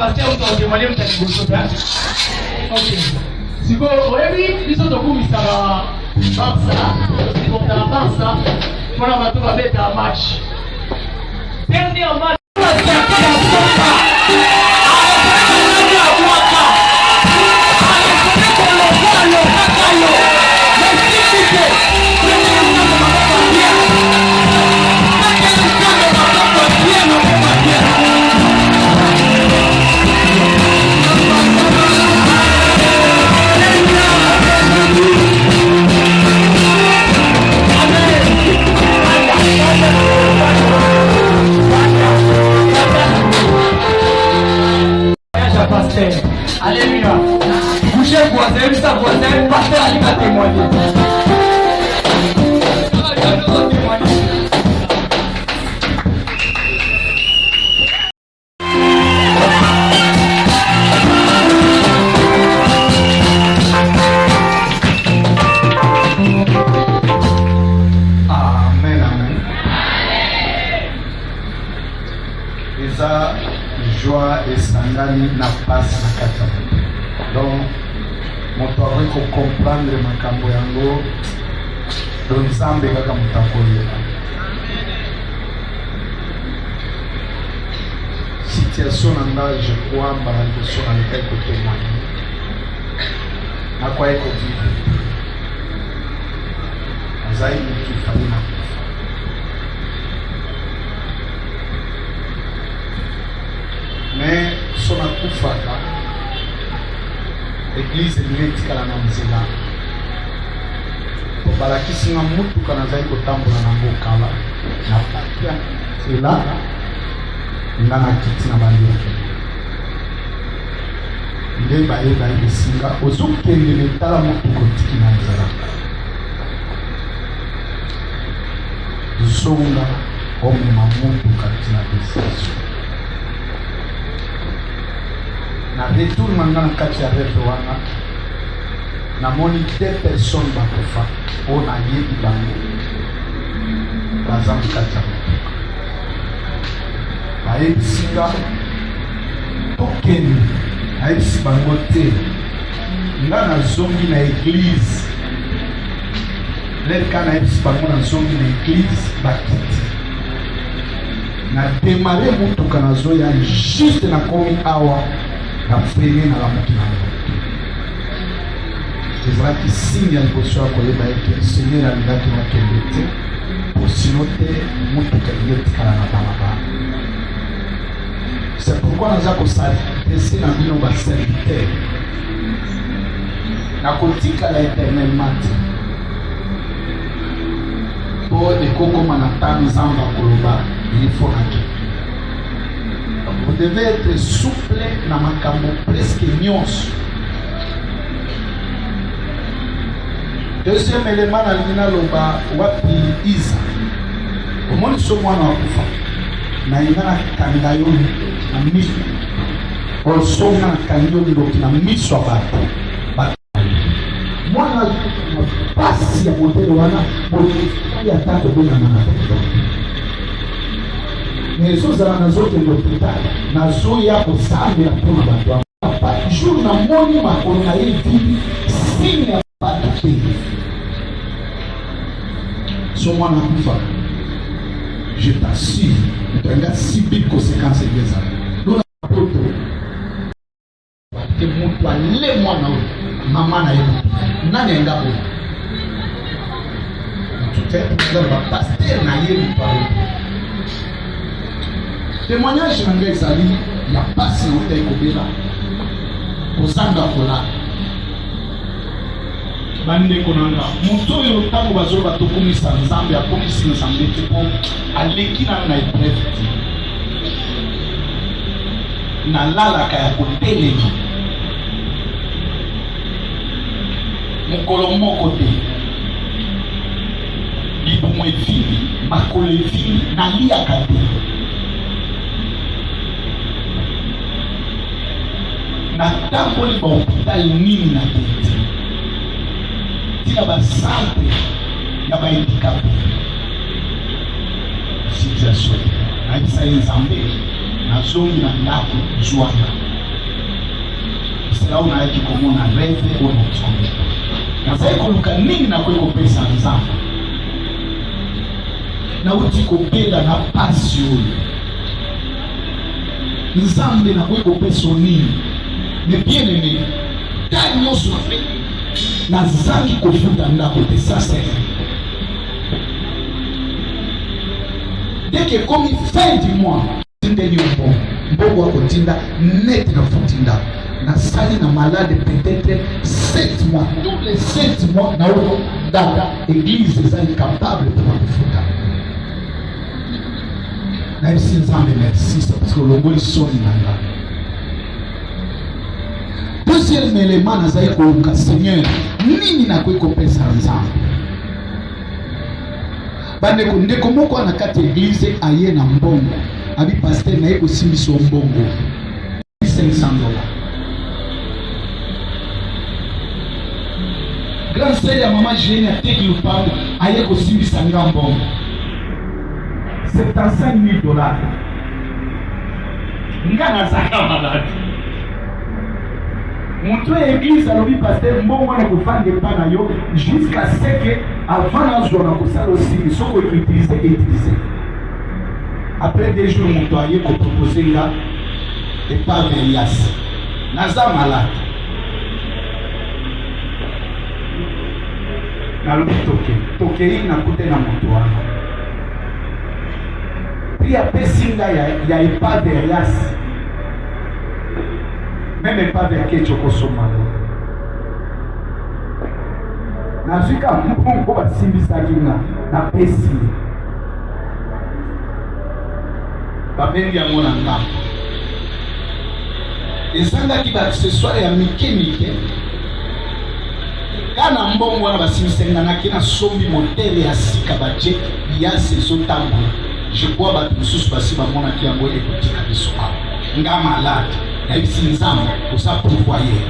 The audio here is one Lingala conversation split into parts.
pasteur ou témoigner de ta ok. Si vous voyez, ils sont au bout, ils sont à Barça. Voilà, on va mettre un match. Dernier match. Alléluia. Bouchez voisin, sa voisin, pasteur Ali va témoigner. Amen, amen. Et ça, joie et sangani na passe na kata. Donc, moto aweko comprendre makambo yango don zambe kaka mutakolela. Situation nanga je crois balandeso na lekai ko témoigner. Na kwa eko vivre. Azai mkifanya na mais son akufaka église etikala na nzela balakisinga mutuka nazali kotambola nango kala na patia ela nga na kiti na bandoki nde bayeba esinga ozokende metala mutuka otiki na nzela zonga omema mutuka tina desation na retour maintenant kati ya rêve wana namoni 2 personnes bakofa oyo nayebi bango baza kati ya motuka bayebisinga tokende nayebisi bango te nga nazongi na église lelka nayebisi bango nazongi na église bakiti na démarre motuka nazoya juste nakomi awa na freine na la mokina ezalaki signe ya liboso ya koyeba ete seigneur alingaki nakende te po sino te motuka elingi etikala na balabala. C'est pourquoi naza kosadrese na bino baserviteur nakotikala éternellement te po ekokoma na ta nzambe akoloba ilifo nake. Vous devez être souple dans ma cambo presque nyonso. Deuxième élément dans l'ina loba wapi Isa. Au moins ce mois na kufa. Na ina na kangayo na miso. Also na kangayo na miso abato. Mwana pasi ya modelo wana boni ya tato bona na. Mais ça za nazote l'hôpital nazoya kosambela mpona bato apa jour na moni makolo na ye vivi signe ya bato te so mwana kufa je t'assure utanga si big conséquence ezeza lona poto te mutu ale mwana oyo mama na ye nani enda bo tout est ba pasteur na ye mparo. Témoignage nanga ezali ya pasi ote kobela kozanga kola bande konanga moto oyo ntango bazoba tokomisa nzambe akomisi nzambe te po aleki na épreuve nalalaka ya kotelema mokolo moko te libumu evili makolo evili naliaka te na tamboli ba hôpital nini na tete tina ba centre ya ba handicapé situation na isa nzambe na zongi na ndako zwana c'est là où on a qui comment on a rêvé au notre nazali koluka nini na kweko pesa nzambe na uti kopela na pasi oyo nzambe na kweko pesa nini mais bien aimé ta nyonso nazali kofuta ndako te ça c'est dès que comme fin du mois tindeli mbongo akotinda net na futinda na sali na malade peut-être 7 mois tous les 7 mois na oyo dada église est incapable de kufuta na isi nzambe merci parce que longoli soni nanga deuxième élément nazali koluka Seigneur nini na kweko pesa nzambe bandeko ndeko moko na kati église aye na mbongo abi pasteur na ye kosimbisa mbongo $500. Grande sœur ya maman Jérémie ateki lupango aye kosimbisa nga mbongo $75,000 nga nazaka malade moto ya église alobi pasteur mbongo wana kofanda epa na yo jusqu'à ce que avant nazwa na kosala osili soko utiliser. Après 2 jours moto aye kopropose nga epa Elias naza malade nalobi tokei nakute na moto wana pri apesi nga ya epa Elias même epa yake chokosoma nazwika mbongo basimbisaki nga napesi babengi yango na ngambo ezangaki baaccessoire ya mike kana mbongo wana basimbisanganaki na sombi modele ya sika baje biase ezotambola je crois bato mosusu basi bamonaki yango ekotika biso awa nga malade nayebisi nzambe oza pourvoyer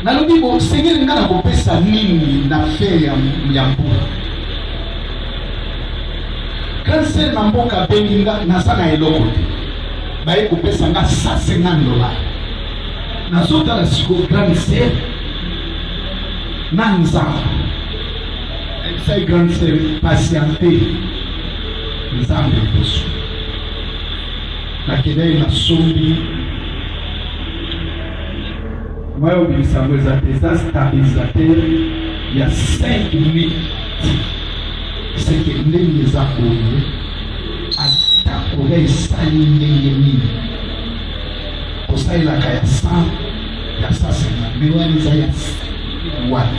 nalobi bo seigneur nga na kopesa nini na fere ya mbula grande sœur na mboka abengi nga naza na eloko te baye kopesa nga $150 nazotala sikoyo grande sœur na nzambe ebisai grande sœur patiente nzambe liboso nakendai nasombi moyo bilisango eza te eza stabilisateur ya 5 minutes seke ndenge eza koye atakoya esali ndenge nini kosalelaka ya 100 ya 150 me wana eza ya wat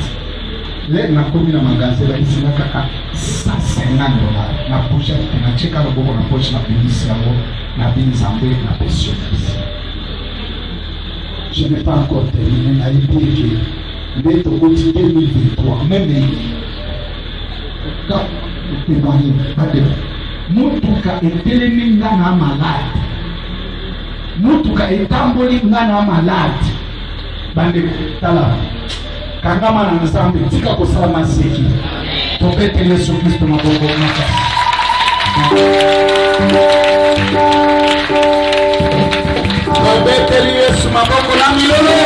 le nakomi na magasin bayisinga kaka $150 na poche nacheka loboko na poche na bimisi yango na binzambe na pesi je n'ai pas encore terminé na yebi eke nde tokoti 2023 meme témoigner bade mutuka etelemi nga na malade mutuka etamboli nga na malade bande tala kangama na nzambe tika kosala maseki topete Yesu Kristo maboko naka topete Yesu maboko na milolo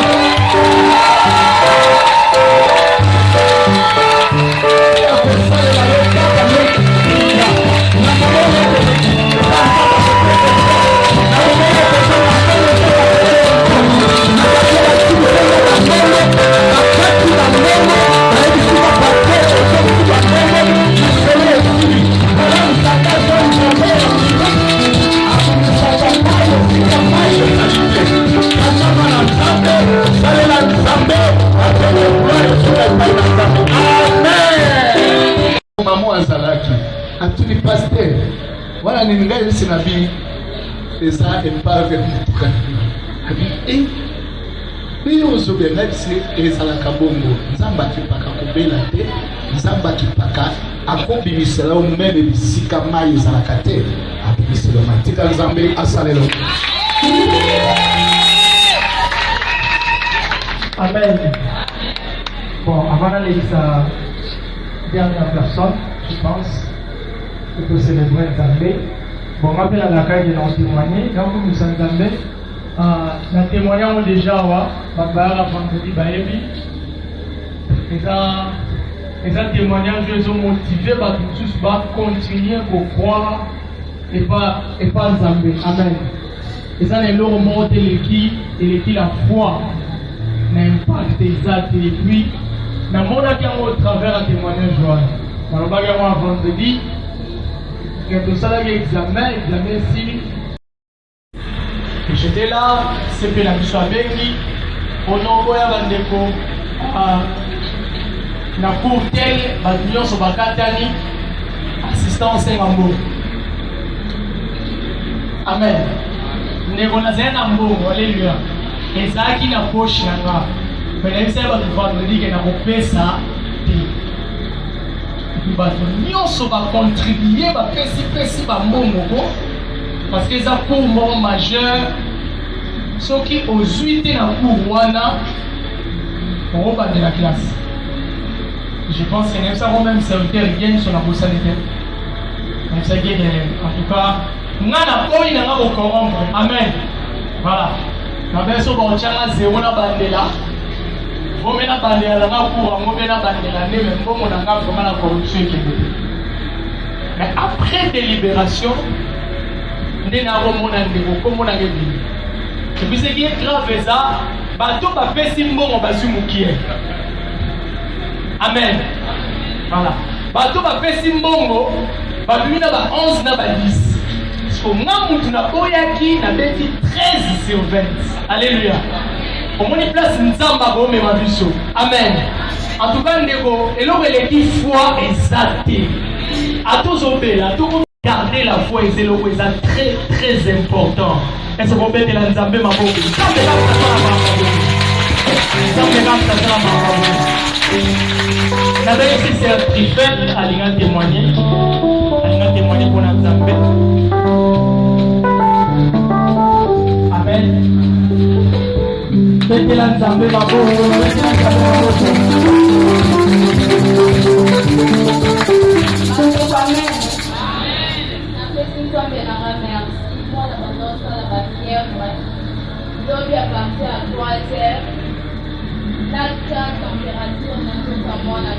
Maman azalaki atuni pasteur wana ni ngai sinabi eza epave mutuka abi bino ozobe ngati ezalaka bongo nzamba kipaka kobela te nzamba kipaka akobimisela omeme bisika mai ezalaka te abimisela matika nzambe asalelo. Amen. Bon, avant d'aller sa dernière personne, je pense, on peut célébrer Nzambe. Bon, rappel à la caille de l'en témoigner, donc nous sommes Nzambe, na témoignage déjà wa babara vendredi baebi eza témoignage ezo motiver bato mosusu bacontinue kokroire epa nzambe. Amen. Eza na eloko moko te eleki la foi na impact eza te. Et puis namonaki yango au travers ya témoignage wana balobaki yango ya vendredi ke tosalaki examen si j'étais là, c'est que la biso abengi onombo ya bandeko na cour tel bato nyonso bakatani assistance ya mbongo. Amen. Ndeko nazali na mbongo, alleluya, ezalaki na poche na nga me nayebisa ya bato vendredi ke nakopesa te. Bato nyonso bacontribue bapesi bambongo ko parce que ça pour mon majeur ce qui ozwi te na cour wana de la classe. Je pense que même ça même serviteur gagne sur la bossa de terre. Même ça gagne en tout cas ngana oyi na ngabo corrompre. Amen. Voilà. Na beso ba changa zéro na bandela. Vome na bandela na cour ngombe na bandela ne même bon na ngabo comme la corruption qui est. Mais après délibération et puis ce qui est grave c'est ça bateau bapesi mbongo bazwi mokie. Amen. Voilà, bateau bapesi mbongo babimi na ba 11 na ba 10 parce que nga mutu na boyaki na beti 13 sur 20. Alléluia. Omoni place nzamba bomema biso. Amen. En tout cas ndeko eloko eleki foi ezate atozobela to garder la foi et c'est le très très important. Est-ce qu'on peut être là nzambe maboko? Nzambe ici c'est un trifel alinga témoigner pour la nzambe. Amen. Faites la nzambe maboko. Amen. Merci pour l'abondance de la barrière. L'eau a planté à 3 heures. La température n'a pas moins la